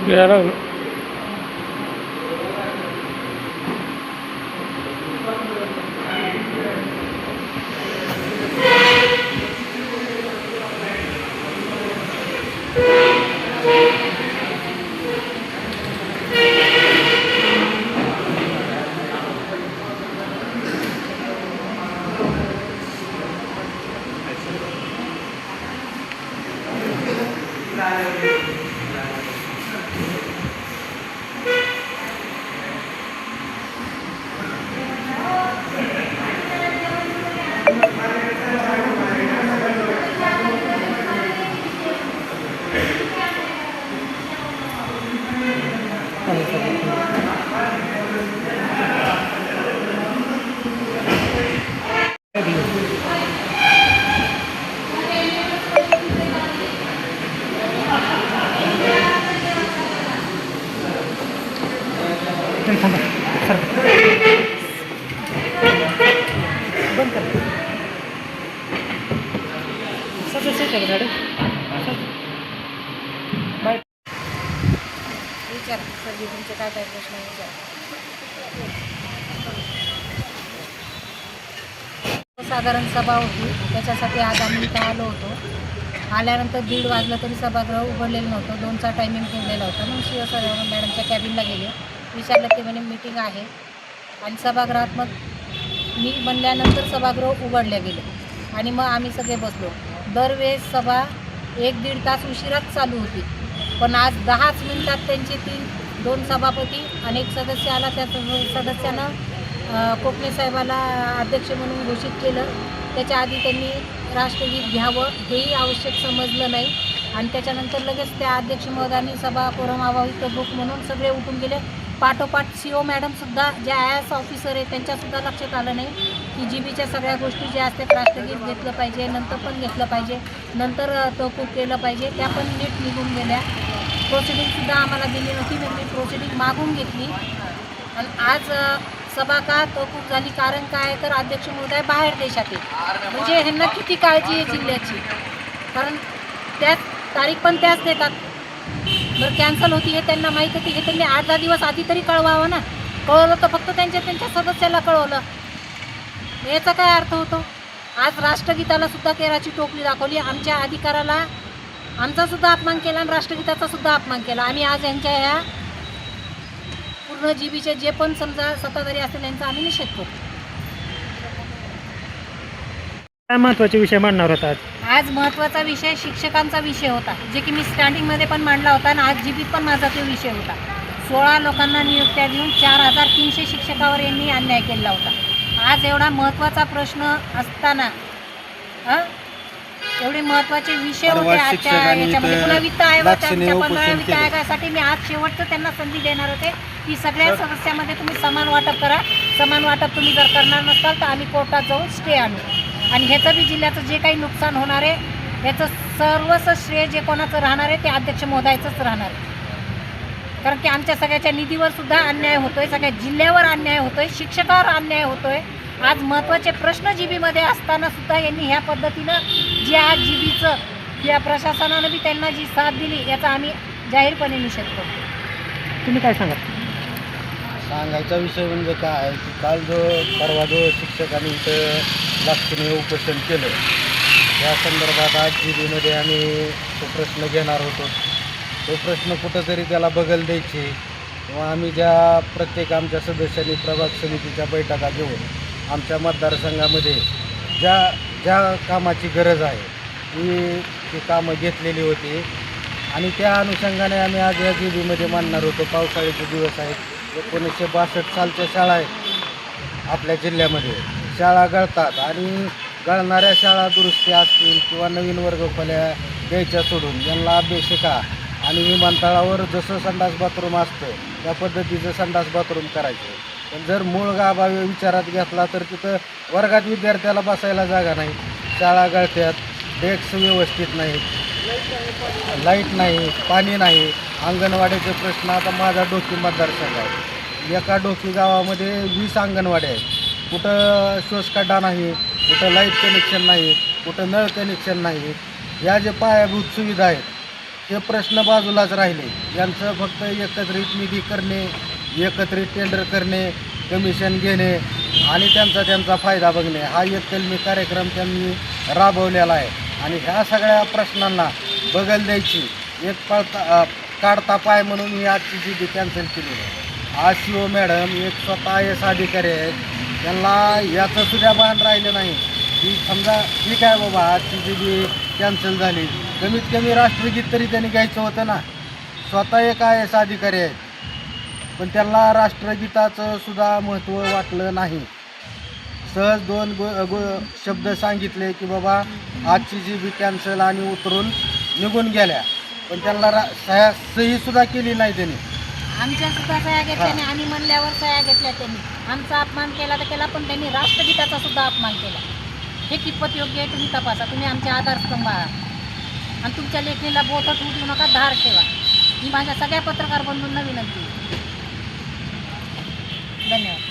Yeah. बंद कर सगळं सेट आहे मॅडम बाय विचार सर तुमचे काय काय प्रश्न विचार. साधारण सभा होती त्याच्यासाठी आज आम्ही इथं आलो होतो. आल्यानंतर 1:30 वाजलं तरी सभागृह उघडलेलं नव्हतं. 2चा टायमिंग ठेवलेला होता. मग शिवसर मॅडमच्या कॅबिनला गेले, विचारलं ते म्हणे मीटिंग आहे. आणि सभागृहात मग मी बनल्यानंतर सभागृह उघडले गेले आणि मग आम्ही सगळे बसलो. दरवेळेस सभा 1-1.5 तास उशिराच चालू होती, पण आज 10च मिनिटात त्यांचे 2 सभापती आणि 1 सदस्य आला. त्या सदस्यानं कोकणे साहेबाला अध्यक्ष म्हणून घोषित केलं. त्याच्या आधी त्यांनी राष्ट्रगीत घ्यावं हेही आवश्यक समजलं नाही आणि त्याच्यानंतर लगेच त्या अध्यक्ष महोदयांनी सभा कोरम अभावित बुक म्हणून सगळे उठून गेले. पाठोपाठ CO मॅडमसुद्धा ज्या IAS ऑफिसर आहे त्यांच्यासुद्धा लक्षात आलं नाही की GBच्या सगळ्या गोष्टी ज्या असतात राष्ट्रगीत घेतलं पाहिजे, नंतर पण घेतलं पाहिजे, नंतर तहकूब केलं पाहिजे, त्या पण नीट निघून गेल्या. प्रोसिडिंगसुद्धा आम्हाला दिली नव्हती. मी प्रोसिडिंग मागून घेतली आणि आज सभा का तहकूब झाली. कारण काय तर अध्यक्ष महोदय बाहेर देशात आहे. म्हणजे ह्यांना किती काळजी आहे जिल्ह्याची, कारण त्याच तारीख पण त्याच देतात. बरं कॅन्सल होती हे त्यांना माहीत होती, हे त्यांनी 8-10 दिवस आधी तरी कळवावं ना. कळवलं तर फक्त त्यांच्या सदस्याला कळवलं, याचा काय अर्थ होतो. आज राष्ट्रगीताला सुद्धा केराची टोपली दाखवली. आमच्या अधिकाराला आमचा सुद्धा अपमान केला आणि राष्ट्रगीताचा सुद्धा अपमान केला. आम्ही आज यांच्या ह्या पूर्ण GBचे जे पण समजा सत्ताधारी असतील त्यांचा आम्ही निषेध करतो. काय महत्त्वाचे विषय मांडणार होता आज महत्त्वाचा विषय शिक्षकांचा विषय होता, जे की मी स्टार्टिंगमध्ये पण मांडला होता आणि आज GBत पण माझा तो विषय होता. 16 लोकांना नियुक्त्या देऊन 4300 शिक्षकावर यांनी अन्याय केला होता. आज एवढा महत्त्वाचा प्रश्न असताना एवढे महत्त्वाचे विषय होते आजच्या याच्यामध्ये. पुन्हा वित्त आयोगाच्या 15 वित्त आयोगासाठी मी आज शेवटचं त्यांना संधी देणार होते की सगळ्या सदस्यामध्ये तुम्ही समान वाटप करा. समान वाटप तुम्ही जर करणार नसाल तर आम्ही कोर्टात जाऊन स्टे आणू आणि ह्याचं बी जिल्ह्याचं जे काही नुकसान होणार आहे याचं सर्वच श्रेय जे कोणाचं राहणार आहे ते अध्यक्ष महोदयाचंच राहणार आहे. कारण की आमच्या सगळ्याच्या निधीवर सुद्धा अन्याय होतोय, सगळ्या जिल्ह्यावर अन्याय होतोय, शिक्षकावर अन्याय होतोय. आज महत्त्वाचे प्रश्न GBमध्ये असताना सुद्धा यांनी ह्या पद्धतीनं जे आज GBचं या प्रशासनानं बी त्यांना जी साथ दिली याचा आम्ही जाहीरपणे निषेध करतो. तुम्ही काय सांगा. सांगायचा विषय म्हणजे काय आहे की काल परवा शिक्षकांनी इथं लाक्षणीय उपोषण केलं, या संदर्भात आज GBमध्ये आम्ही तो प्रश्न घेणार होतो. तो प्रश्न कुठंतरी त्याला बगल द्यायची किंवा आम्ही ज्या प्रत्येक आमच्या सदस्यांनी प्रभाग समितीच्या बैठका घेऊन आमच्या मतदारसंघामध्ये ज्या ज्या कामाची गरज आहे ती कामं घेतलेली होती आणि त्या अनुषंगाने आम्ही आज या जीबीमध्ये मांडणार होतो. पावसाळ्याचे दिवस आहेत, 1962 सालच्या शाळा आहेत आपल्या जिल्ह्यामध्ये. शाळा गळतात आणि गळणाऱ्या शाळा दुरुस्ती असतील किंवा नवीन वर्ग खोल्या द्यायच्या सोडून यांना अभ्यासिका आणि विमानतळावर जसं संडास बाथरूम असतं त्या पद्धतीचं संडास बाथरूम करायचं. पण जर मूळ गाभावे विचारात घेतला तर तिथं वर्गात विद्यार्थ्याला बसायला जागा नाही, शाळा गळत्यात, डेस्क व्यवस्थित नाहीत, लाईट नाही, पाणी नाही. अंगणवाडीचे प्रश्न आता माझा डोकी मतदारसंघ आहे. एका डोकी गावामध्ये 20 अंगणवाड्या आहेत. कुठं शोषखड्डा नाही, कुठं लाईट कनेक्शन नाही, कुठं नळ कनेक्शन नाही. या जे पायाभूत सुविधा आहेत ते प्रश्न बाजूलाच राहिले. यांचं फक्त एकत्रित निधी करणे, एकत्रित टेंडर करणे, कमिशन घेणे आणि त्यांचा फायदा बघणे हा एककलमी कार्यक्रम त्यांनी राबवलेला आहे. आणि ह्या सगळ्या प्रश्नांना बगल द्यायची एक काढता पाय म्हणून ही आजची जीबी कॅन्सल केली आहे. आज CO मॅडम एक स्वतः IAS अधिकारी आहेत, त्यांना याचं सुद्धा भान राहिलं नाही की समजा ठीक आहे बाबा आजची जीबी कॅन्सल झाली, कमीत कमी राष्ट्रगीत तरी त्यांनी घ्यायचं होतं ना. स्वतः एक IAS अधिकारी आहेत पण त्यांना राष्ट्रगीताचं सुद्धा महत्त्व वाटलं नाही. सहज 2 शब्द सांगितले की बाबा आजची जीबी कॅन्सल आणि उतरून निघून गेल्या, पण त्यांना सहीसुद्धा केली नाही त्यांनी. आमच्या सुद्धा सह्या घेतल्या नाही, आम्ही म्हणल्यावर सह्या घेतल्या त्यांनी. आमचा अपमान केला तर केला, पण त्यांनी राष्ट्रगीताचा सुद्धा अपमान केला. हे कितपत योग्य आहे तुम्ही तपासा. तुम्ही आमचे आधारस्तंभ आहात आणि तुमच्या लेखणीला बोटं उठवू नका, धार ठेवा. ही माझ्या सगळ्या पत्रकार बंधूंना विनंती. धन्यवाद.